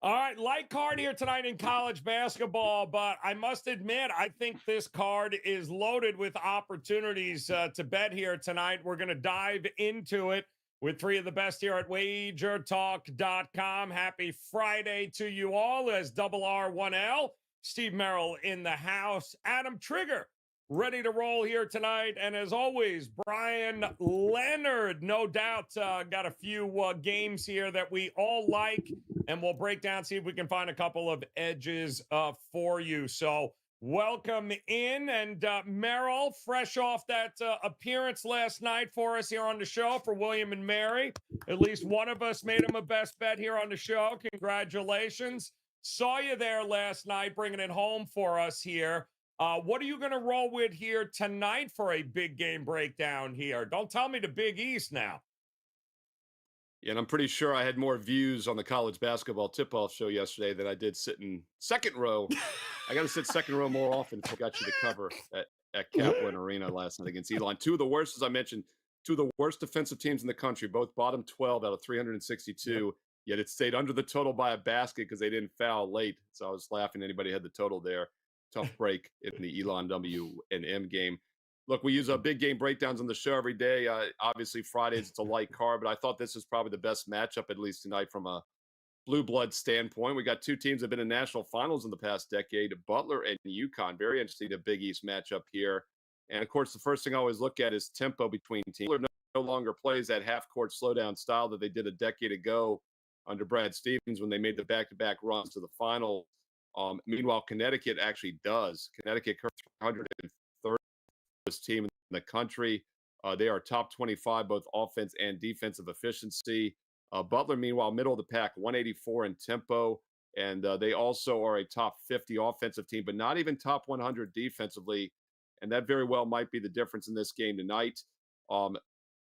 All right, light card here tonight in college basketball, but I must admit, I think this card is loaded with opportunities to bet here tonight. We're going to dive into it with three of the best here at WagerTalk.com. Happy Friday to you all as Double R1L, Steve Merrill in the house, Adam Trigger ready to roll here tonight. And as always, Brian Leonard, no doubt, got a few games here that we all like, and we'll break down, see if we can find a couple of edges for you. So welcome in. And Merrill, fresh off that appearance last night for us here on the show for William and Mary. At least one of us made him a best bet here on the show. Congratulations. Saw you there last night, bringing it home for us here. What are you going to roll with here tonight for a big game breakdown here? Don't tell me the Big East now. Yeah, and I'm pretty sure I had more views on the college basketball tip-off show yesterday than I did sitting second row. I got to sit second row more often to get you to cover at Kaplan Arena last night against Elon. Two of the worst, as I mentioned, two of the worst defensive teams in the country, both bottom 12 out of 362, yet it stayed under the total by a basket because they didn't foul late. So I was laughing anybody had the total there. Tough break in the Elon W and M game. Look, we use big game breakdowns on the show every day. Obviously, Fridays, it's a light card, but I thought this was probably the best matchup, at least tonight, from a blue blood standpoint. We got two teams that have been in national finals in the past decade, Butler and UConn. Very interesting, the Big East matchup here. And, of course, the first thing I always look at is tempo between teams. Butler no longer plays that half-court slowdown style that they did a decade ago under Brad Stevens when they made the back-to-back runs to the final. Meanwhile, Connecticut actually does. Connecticut currently 330th team in the country. They are top 25, both offense and defensive efficiency. Butler, meanwhile, middle of the pack, 184 in tempo. And they also are a top 50 offensive team, but not even top 100 defensively. And that very well might be the difference in this game tonight.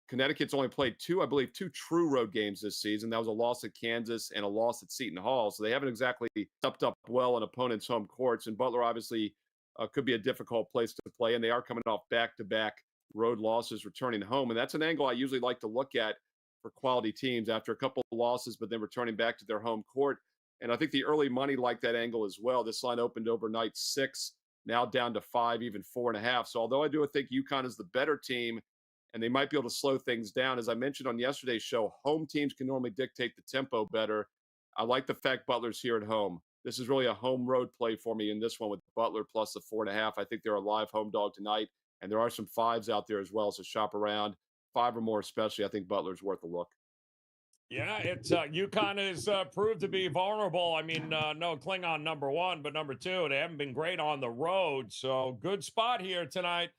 Connecticut's only played two true road games this season. That was a loss at Kansas and a loss at Seton Hall. So they haven't exactly stepped up well on opponents' home courts. And Butler obviously could be a difficult place to play. And they are coming off back-to-back road losses, returning home. And that's an angle I usually like to look at for quality teams after a couple of losses, but then returning back to their home court. And I think the early money liked that angle as well. This line opened overnight 6, now down to 5, even 4.5. So although I do think UConn is the better team, and they might be able to slow things down. As I mentioned on yesterday's show, home teams can normally dictate the tempo better. I like the fact Butler's here at home. This is really a home road play for me in this one with Butler plus the 4.5. I think they're a live home dog tonight, and there are some 5s out there as well, so shop around. 5 or more especially. I think Butler's worth a look. Yeah, it's UConn is proved to be vulnerable. I mean, no Klingon number 1, but number 2, they haven't been great on the road. So good spot here tonight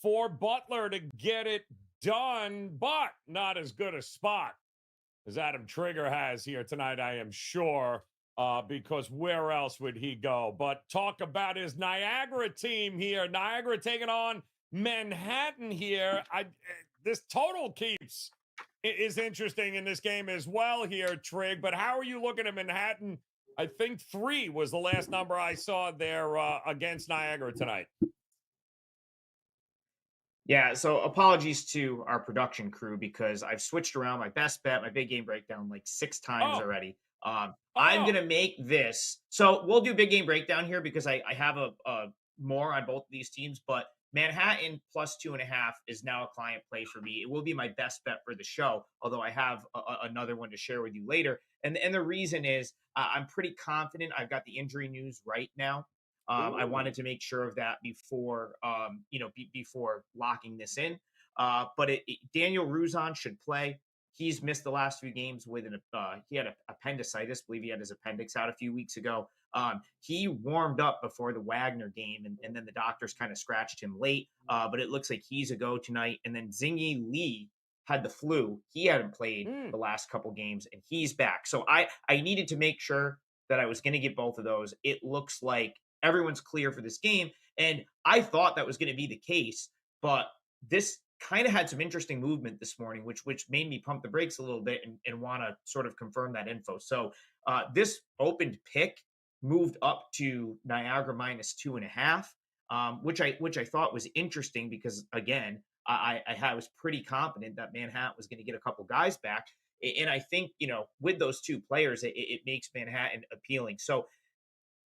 for Butler to get it done, but not as good a spot as Adam Trigger has here tonight, I am sure, because where else would he go? But talk about his Niagara team here. Niagara taking on Manhattan here. This total is interesting in this game as well here, Trig. But how are you looking at Manhattan? I think 3 was the last number I saw there against Niagara tonight. Yeah, so apologies to our production crew because I've switched around my best bet, my big game breakdown like 6 times already. I'm going to make this. So we'll do big game breakdown here because I have a more on both of these teams, but Manhattan plus 2.5 is now a client play for me. It will be my best bet for the show, although I have another one to share with you later. And the reason is I'm pretty confident I've got the injury news right now. I wanted to make sure of that before, before locking this in. But Daniel Ruzon should play. He's missed the last few games with he had appendicitis. I believe he had his appendix out a few weeks ago. He warmed up before the Wagner game, and then the doctors kind of scratched him late. But it looks like he's a go tonight. And then Zingy Lee had the flu. He hadn't played the last couple games, and he's back. So I needed to make sure that I was going to get both of those. It looks like everyone's clear for this game. And I thought that was going to be the case, but this kind of had some interesting movement this morning, which made me pump the brakes a little bit and want to sort of confirm that info. So this opened pick moved up to Niagara minus 2.5, which I thought was interesting because, again, I was pretty confident that Manhattan was going to get a couple guys back. And I think, with those two players, it makes Manhattan appealing. So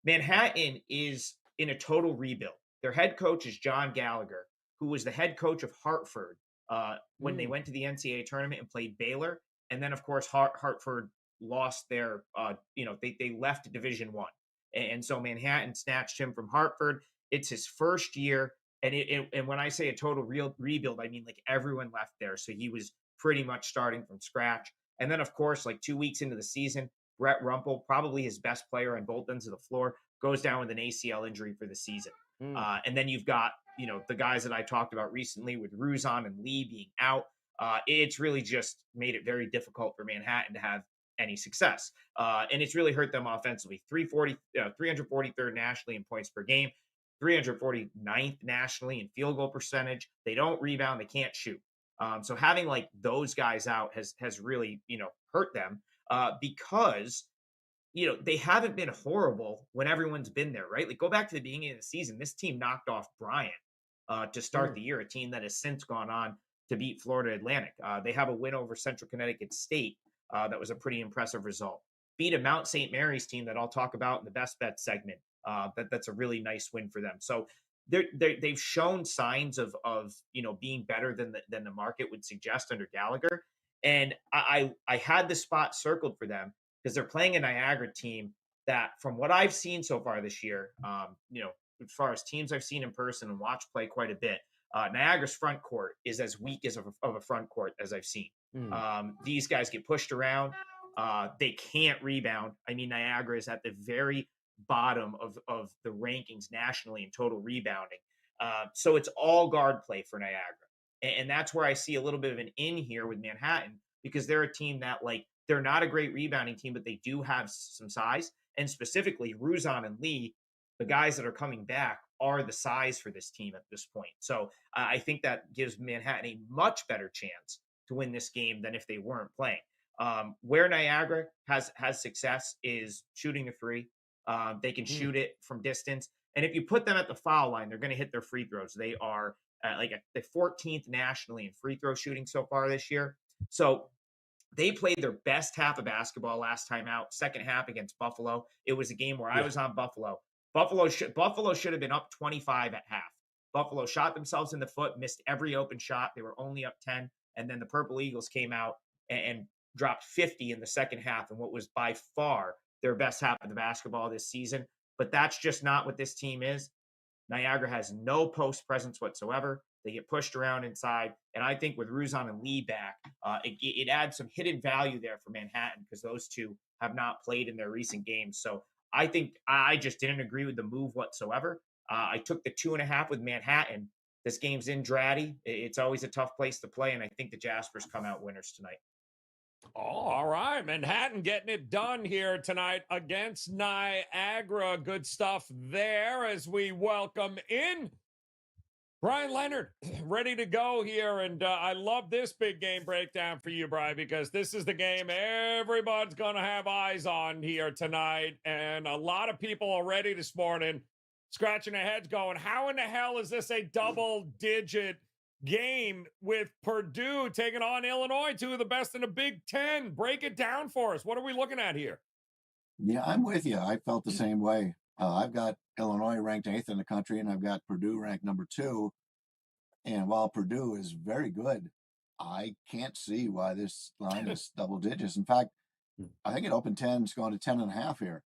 Manhattan is in a total rebuild. Their head coach is John Gallagher, who was the head coach of Hartford when they went to the NCAA tournament and played Baylor. And then, of course, Hartford lost their, they left Division One, and so Manhattan snatched him from Hartford. It's his first year, and when I say a total real rebuild, I mean like everyone left there, so he was pretty much starting from scratch. And then, of course, like 2 weeks into the season, Brett Rumpel, probably his best player on both ends of the floor, goes down with an ACL injury for the season. And then you've got, the guys that I talked about recently with Ruzon and Lee being out. It's really just made it very difficult for Manhattan to have any success. And it's really hurt them offensively. 343rd nationally in points per game, 349th nationally in field goal percentage. They don't rebound. They can't shoot. So having like those guys out has really, hurt them because they haven't been horrible when everyone's been there, right? Like go back to the beginning of the season. This team knocked off Bryant to start the year, a team that has since gone on to beat Florida Atlantic. They have a win over Central Connecticut State. That was a pretty impressive result. Beat a Mount St. Mary's team that I'll talk about in the best bet segment. That's a really nice win for them. So they've shown signs of being better than the market would suggest under Gallagher. And I had the spot circled for them because they're playing a Niagara team that, from what I've seen so far this year, as far as teams I've seen in person and watched play quite a bit, Niagara's front court is as weak as of a front court as I've seen. These guys get pushed around. They can't rebound. I mean, Niagara is at the very bottom of the rankings nationally in total rebounding. So it's all guard play for Niagara. And that's where I see a little bit of an in here with Manhattan, because they're a team that, like, they're not a great rebounding team, but they do have some size. And specifically, Ruzon and Lee, the guys that are coming back, are the size for this team at this point. So I think that gives Manhattan a much better chance to win this game than if they weren't playing. Where Niagara has success is shooting the free. They can shoot it from distance. And if you put them at the foul line, they're going to hit their free throws. They are the 14th nationally in free throw shooting so far this year. So they played their best half of basketball last time out, second half against Buffalo. It was a game where I was on Buffalo. Buffalo should have been up 25 at half. Buffalo shot themselves in the foot, missed every open shot. They were only up 10. And then the Purple Eagles came out and dropped 50 in the second half, and what was by far their best half of the basketball this season. But that's just not what this team is. Niagara has no post presence whatsoever. They get pushed around inside. And I think with Ruzon and Lee back, it adds some hidden value there for Manhattan, because those two have not played in their recent games. So I think I just didn't agree with the move whatsoever. I took the 2.5 with Manhattan. This game's in Dratty. It's always a tough place to play, and I think the Jaspers come out winners tonight. Oh, all right. Manhattan getting it done here tonight against Niagara. Good stuff there as we welcome in Bryan Leonard, ready to go here. And I love this big game breakdown for you, Bryan, because this is the game everybody's going to have eyes on here tonight. And a lot of people already this morning scratching their heads going, how in the hell is this a double-digit game with Purdue taking on Illinois, two of the best in the Big Ten? Break it down for us. What are we looking at here? Yeah, I'm with you. I felt the same way. I've got Illinois ranked 8th in the country, and I've got Purdue ranked number 2. And while Purdue is very good, I can't see why this line is double digits. In fact, I think it opened 10. It's going to 10.5 here.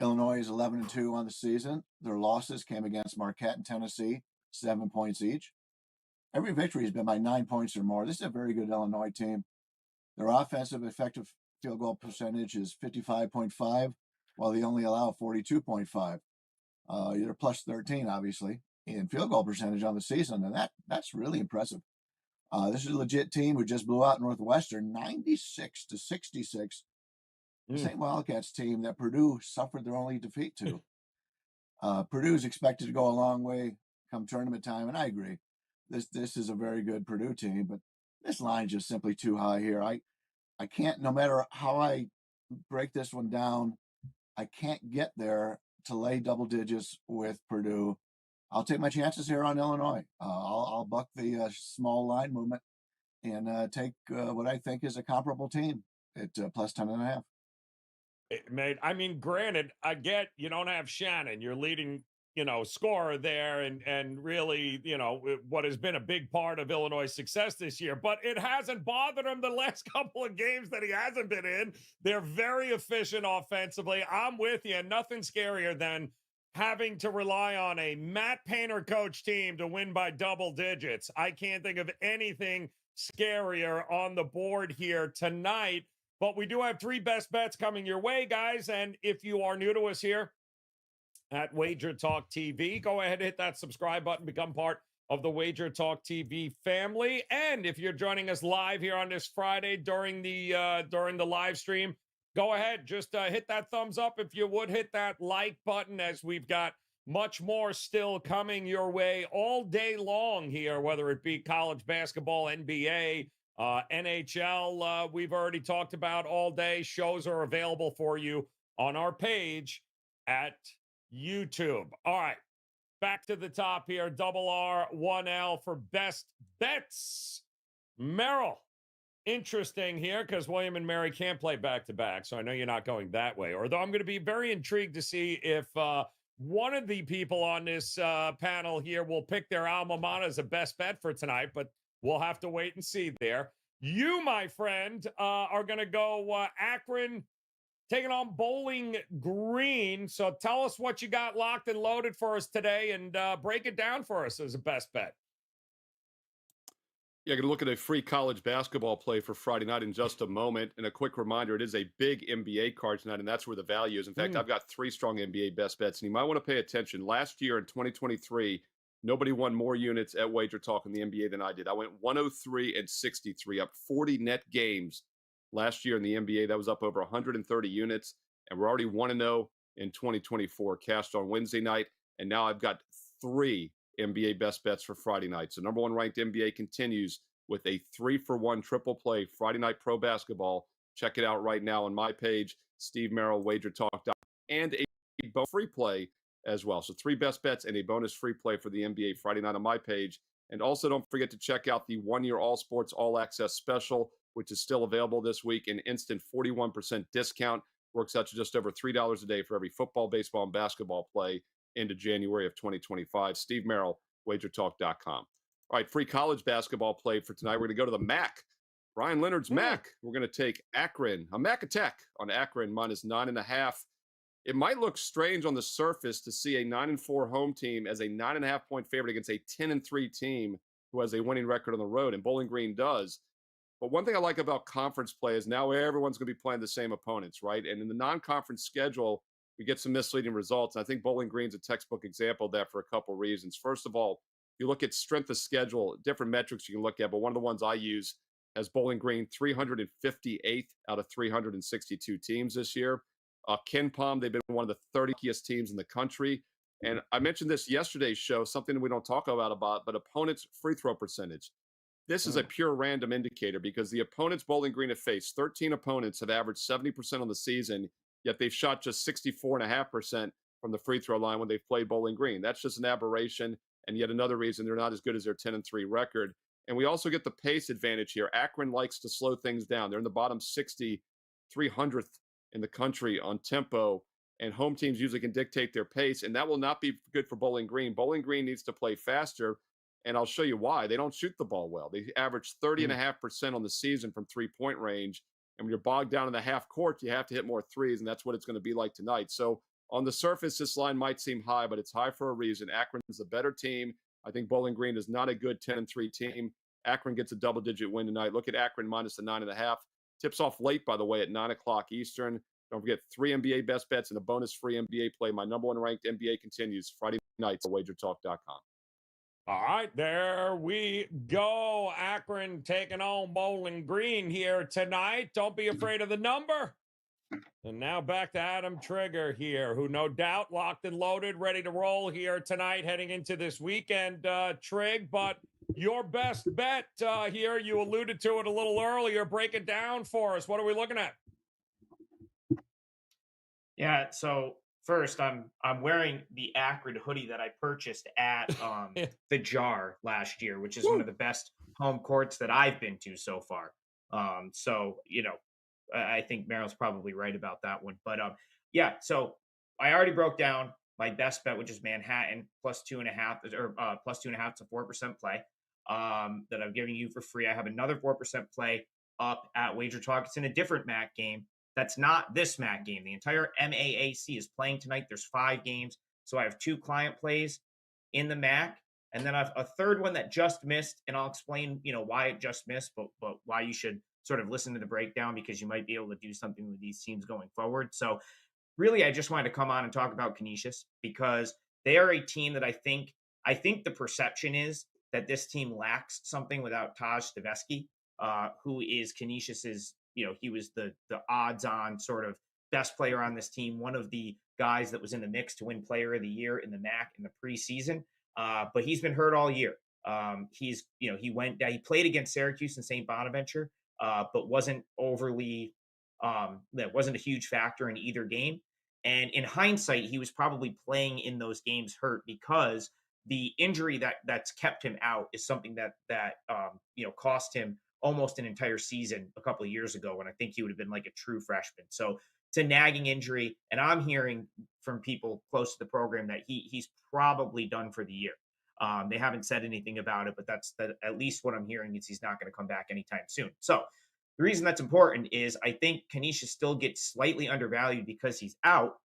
Illinois is 11-2 on the season. Their losses came against Marquette and Tennessee, 7 points each. Every victory has been by 9 points or more. This is a very good Illinois team. Their offensive effective field goal percentage is 55.5, while they only allow 42.5. They're plus 13, obviously, in field goal percentage on the season, and that's really impressive. This is a legit team who just blew out Northwestern 96-66. The same Wildcats team that Purdue suffered their only defeat to. Purdue is expected to go a long way come tournament time, and I agree. This is a very good Purdue team, but this line is just simply too high here. I can't, no matter how I break this one down, I can't get there to lay double digits with Purdue. I'll take my chances here on Illinois. I'll buck the small line movement and take what I think is a comparable team at plus 10.5. I mean, granted, I get you don't have Shannon, your leading, scorer there, and really, what has been a big part of Illinois' success this year. But it hasn't bothered him the last couple of games that he hasn't been in. They're very efficient offensively. I'm with you. Nothing scarier than having to rely on a Matt Painter coach team to win by double digits. I can't think of anything scarier on the board here tonight. But we do have 3 best bets coming your way, guys. And if you are new to us here at WagerTalk TV, go ahead and hit that subscribe button, become part of the WagerTalk TV family. And if you're joining us live here on this Friday during the live stream, go ahead, just hit that thumbs up. If you would, hit that like button, as we've got much more still coming your way all day long here, whether it be college basketball, NBA, NHL, we've already talked about all day. Shows are available for you on our page at YouTube. All right, back to the top here. R1L for best bets. Merrill, interesting here because William and Mary can't play back-to-back, so I know you're not going that way. Although I'm going to be very intrigued to see if one of the people on this panel here will pick their alma mater as a best bet for tonight, but we'll have to wait and see there. You, my friend, are going to go Akron taking on Bowling Green. So tell us what you got locked and loaded for us today and break it down for us as a best bet. Yeah, going to look at a free college basketball play for Friday night in just a moment. And a quick reminder, it is a big NBA card tonight, and that's where the value is. In fact, I've got 3 strong NBA best bets, and you might want to pay attention. Last year in 2023, nobody won more units at WagerTalk in the NBA than I did. I went 103-63, up 40 net games last year in the NBA. That was up over 130 units, and we're already 1-0 in 2024, cashed on Wednesday night. And now I've got 3 NBA best bets for Friday night. So number 1 ranked NBA continues with a 3-for-1 triple play Friday night pro basketball. Check it out right now on my page, Steve Merrill, WagerTalk, and a free play as well. So 3 best bets and a bonus free play for the NBA Friday night on my page. And also don't forget to check out the 1-year All Sports All Access special, which is still available this week. An instant 41% discount. Works out to just over $3 a day for every football, baseball, and basketball play into January of 2025. Steve Merrill, WagerTalk.com. All right, free college basketball play for tonight. We're going to go to the MAC. Brian Leonard's MAC. We're going to take Akron, a MAC attack on Akron minus 9.5. It might look strange on the surface to see a 9-4 home team as a 9.5-point favorite against a 10-3 team who has a winning record on the road, and Bowling Green does. But one thing I like about conference play is now everyone's going to be playing the same opponents, right? And in the non-conference schedule, we get some misleading results. And I think Bowling Green's a textbook example of that for a couple reasons. First of all, if you look at strength of schedule, different metrics you can look at, but one of the ones I use has Bowling Green 358th out of 362 teams this year. Ken Palm, they've been one of the 30th teams in the country. And I mentioned this yesterday's show, something we don't talk about, but opponents' free throw percentage. This is a pure random indicator because the opponents Bowling Green have faced, 13 opponents have averaged 70% on the season, yet they've shot just 64.5% from the free throw line when they've played Bowling Green. That's just an aberration, and yet another reason they're not as good as their 10-3 record. And we also get the pace advantage here. Akron likes to slow things down. They're in the bottom 60, 300th in the country on tempo, and home teams usually can dictate their pace, and that will not be good for Bowling Green. Bowling Green needs to play faster, and I'll show you why. They don't shoot the ball well. They average 30.5% on the season from three-point range, and when you're bogged down in the half court, you have to hit more threes, and that's what it's going to be like tonight. So on the surface, this line might seem high, but it's high for a reason. Akron is a better team. I think Bowling Green is not a good 10-3 team. Akron gets a double-digit win tonight. Look at Akron minus the 9.5. Tips off late, by the way, at 9 o'clock Eastern. Don't forget 3 NBA best bets and a bonus free NBA play. My number 1 ranked NBA continues Friday nights at WagerTalk.com. All right, there we go. Akron taking on Bowling Green here tonight. Don't be afraid of the number. And now back to Adam Trigger here, who no doubt locked and loaded, ready to roll here tonight, heading into this weekend, Trig. But your best bet here, you alluded to it a little earlier. Break it down for us. What are we looking at? Yeah, so first, I'm wearing the Akron hoodie that I purchased at the Jar last year, which is one of the best home courts that I've been to so far. So I think Merrill's probably right about that one. But yeah, so I already broke down my best bet, which is Manhattan plus 2.5 or plus 2.5 to 4% play. That I'm giving you for free. I have another 4% play up at WagerTalk. It's in a different MAC game. That's not this MAC game. The entire MAAC is playing tonight. There's 5 games. So I have 2 client plays in the MAC. And then I have a third one that just missed. And I'll explain, why it just missed, but why you should sort of listen to the breakdown, because you might be able to do something with these teams going forward. So really, I just wanted to come on and talk about Canisius, because they are a team that I think the perception is that this team lacks something without Taj Stavesky, who is Canisius's, he was the odds-on sort of best player on this team, one of the guys that was in the mix to win Player of the Year in the MAC in the preseason. But he's been hurt all year. He played against Syracuse and St. Bonaventure, but wasn't overly that wasn't a huge factor in either game. And in hindsight, he was probably playing in those games hurt, because the injury that's kept him out is something that cost him almost an entire season a couple of years ago, when I think he would have been like a true freshman. So it's a nagging injury, and I'm hearing from people close to the program that he's probably done for the year. They haven't said anything about it, but that's at least what I'm hearing, is he's not going to come back anytime soon. So the reason that's important is I think Canisius still gets slightly undervalued because he's out.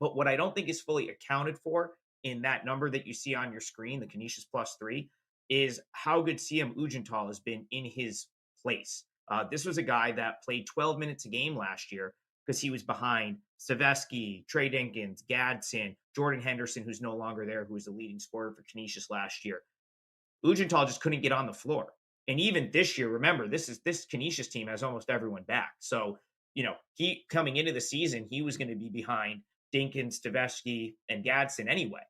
But what I don't think is fully accounted for in that number that you see on your screen, the Canisius +3, is how good CM Ugental has been in his place. This was a guy that played 12 minutes a game last year because he was behind Stavesky, Trey Dinkins, Gadsden, Jordan Henderson, who's no longer there, who was the leading scorer for Canisius last year. Ugental just couldn't get on the floor. And even this year, remember, this Canisius team has almost everyone back. So, he coming into the season, he was going to be behind Dinkins, Stavesky, and Gadsden anyway.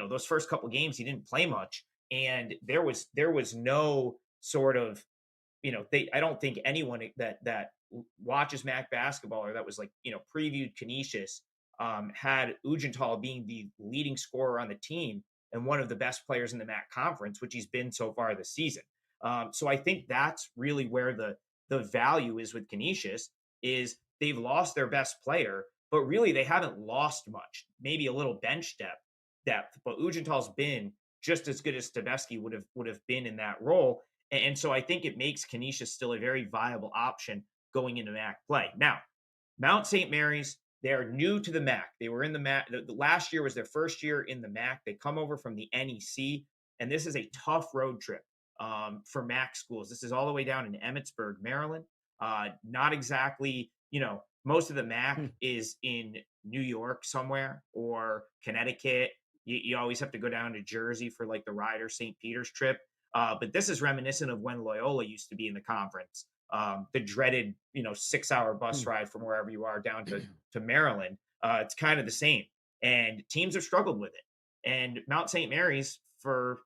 Those first couple games, he didn't play much. And there was no sort of, I don't think anyone that watches MAC basketball, or that was previewed Canisius, had Ugental being the leading scorer on the team and one of the best players in the MAC conference, which he's been so far this season. So I think that's really where the value is with Canisius, is they've lost their best player, but really they haven't lost much, maybe a little bench depth, but Ugental's been just as good as Stavesky would have been in that role. And so I think it makes Canisius still a very viable option going into MAC play. Now, Mount St. Mary's, they're new to the MAC. They were in the MAC. The last year was their first year in the MAC. They come over from the NEC, and this is a tough road trip for MAC schools. This is all the way down in Emmitsburg, Maryland. Not exactly, most of the MAC is in New York somewhere, or Connecticut. You always have to go down to Jersey for like the Ryder St. Peter's trip. But this is reminiscent of when Loyola used to be in the conference. The dreaded, 6-hour bus ride from wherever you are down to Maryland. It's kind of the same. And teams have struggled with it. And Mount St. Mary's, for,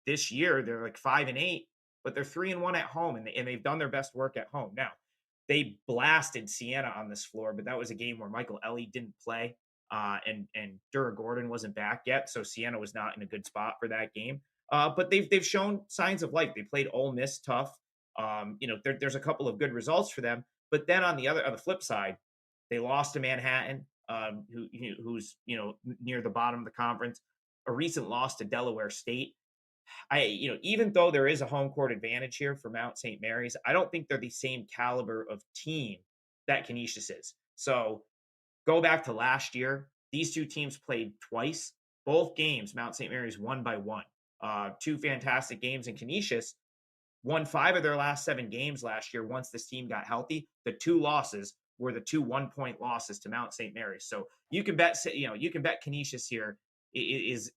this year, they're like 5-8, but they're 3-1 at home, and they've done their best work at home. Now, they blasted Siena on this floor, but that was a game where Michael Ellie didn't play, and Dura Gordon wasn't back yet, so Siena was not in a good spot for that game. But they've shown signs of life. They played Ole Miss tough. There's a couple of good results for them. But then on the flip side, they lost to Manhattan, who's near the bottom of the conference. A recent loss to Delaware State. Even though there is a home court advantage here for Mount St. Mary's, I don't think they're the same caliber of team that Canisius is. So go back to last year. These two teams played twice. Both games, Mount St. Mary's won by 1. 2 fantastic games, and Canisius won 5 of their last 7 games last year once this team got healthy. The 2 losses were the 2 1-point losses to Mount St. Mary's. So you can bet Canisius here is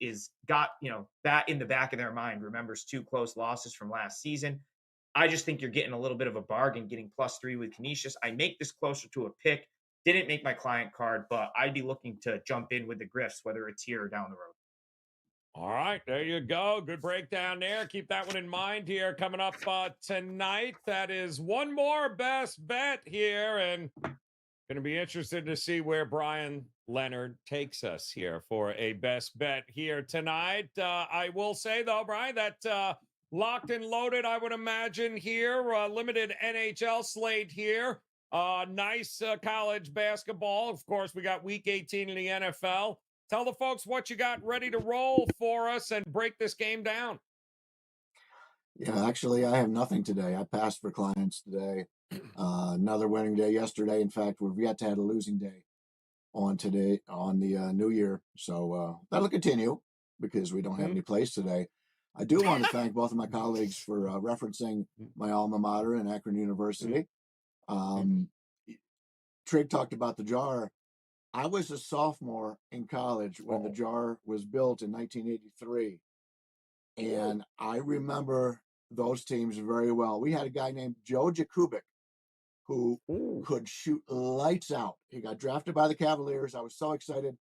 got, that in the back of their mind, remembers 2 close losses from last season. I just think you're getting a little bit of a bargain getting +3 with Canisius. I make this closer to a pick. Didn't make my client card, but I'd be looking to jump in with the Griffs, whether it's here or down the road. All right, there you go. Good breakdown there. Keep that one in mind here. Coming up tonight, that is one more best bet here, and going to be interested to see where Brian Leonard takes us here for a best bet here tonight. I will say, though, Brian, that locked and loaded, I would imagine, here. Limited NHL slate here. Nice college basketball. Of course, we got week 18 in the NFL. Tell the folks what you got ready to roll for us and break this game down. Yeah, actually, I have nothing today. I passed for clients today. Another winning day yesterday. In fact, we've yet to have a losing day on today on the new year. So that'll continue because we don't have any plays today. I do want to thank both of my colleagues for referencing my alma mater in Akron University. Trig talked about the jar. I was a sophomore in college when the jar was built in 1983. And I remember those teams very well. We had a guy named Joe Jakubik who could shoot lights out. He got drafted by the Cavaliers. I was so excited.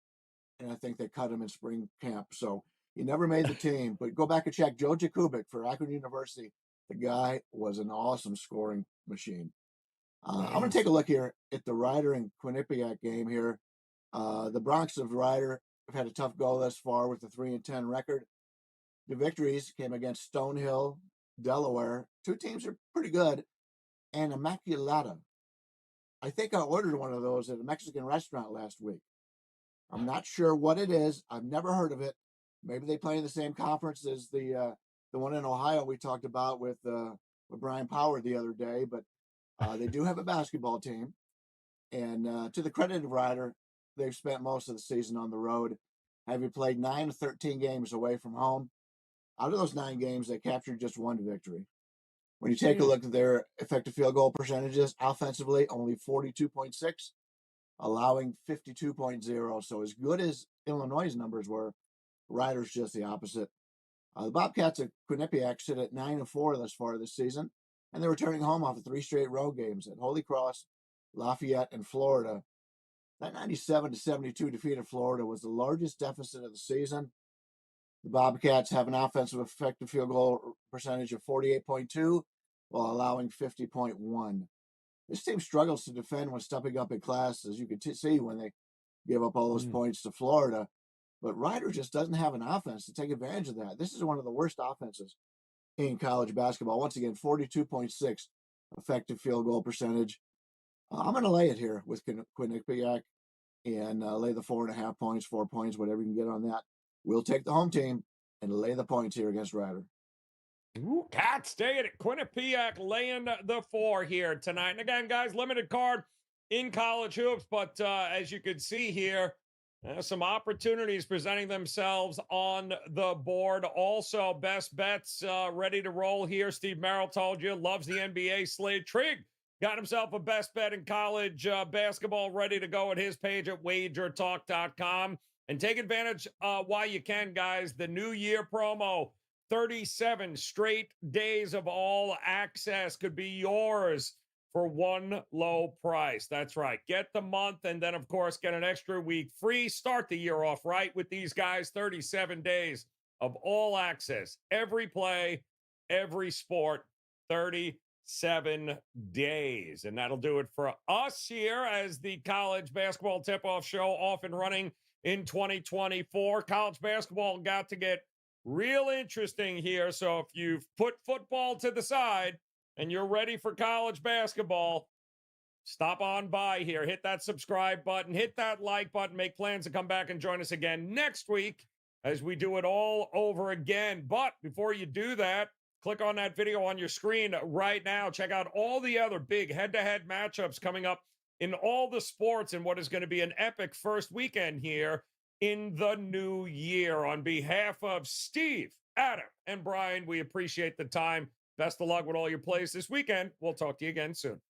And I think they cut him in spring camp. So he never made the team. But go back and check Joe Jakubik for Akron University. The guy was an awesome scoring machine. I'm going to take a look here at the Ryder and Quinnipiac game here. The Bronx of Ryder have had a tough go thus far with a 3-10 record. The victories came against Stonehill, Delaware. Two teams are pretty good. And Immaculata. I think I ordered one of those at a Mexican restaurant last week. I'm not sure what it is. I've never heard of it. Maybe they play in the same conference as the one in Ohio we talked about with Brian Power the other day. But they do have a basketball team. And to the credit of Ryder, they've spent most of the season on the road, having played 9 of 13 games away from home. Out of those 9 games, they captured just 1 victory. When you take a look at their effective field goal percentages, offensively, only 42.6, allowing 52.0. So as good as Illinois' numbers were, Ryder's just the opposite. The Bobcats at Quinnipiac sit at 9-4 thus far this season, and they're returning home off of 3 straight road games at Holy Cross, Lafayette, and Florida. That 97-72 defeat of Florida was the largest deficit of the season. The Bobcats have an offensive effective field goal percentage of 48.2 while allowing 50.1. This team struggles to defend when stepping up in class, as you can see when they give up all those points to Florida. But Ryder just doesn't have an offense to take advantage of that. This is one of the worst offenses in college basketball. Once again, 42.6 effective field goal percentage. I'm going to lay it here with Quinnipiac and lay the 4.5 points, 4 points, whatever you can get on that. We'll take the home team and lay the points here against Ryder. Cats staying at Quinnipiac, laying the 4 here tonight. And again, guys, limited card in college hoops, but as you can see here, some opportunities presenting themselves on the board. Also, best bets ready to roll here. Steve Merrill told you, loves the NBA slate. Trig got himself a best bet in college basketball ready to go at his page at WagerTalk.com. And take advantage while you can, guys. The New Year promo, 37 straight days of all access could be yours for one low price. That's right. Get the month and then, of course, get an extra week free. Start the year off right with these guys. 37 days of all access. Every play, every sport, 37 days. And that'll do it for us here as the college basketball tip-off show off and running in 2024. College basketball got to get real interesting here. So if you've put football to the side and you're ready for college basketball, stop on by here. Hit that subscribe button. Hit that like button. Make plans to come back and join us again next week as we do it all over again. But before you do that, click on that video on your screen right now. Check out all the other big head-to-head matchups coming up in all the sports and what is going to be an epic first weekend here in the new year. On behalf of Steve, Adam, and Brian, we appreciate the time. Best of luck with all your plays this weekend. We'll talk to you again soon.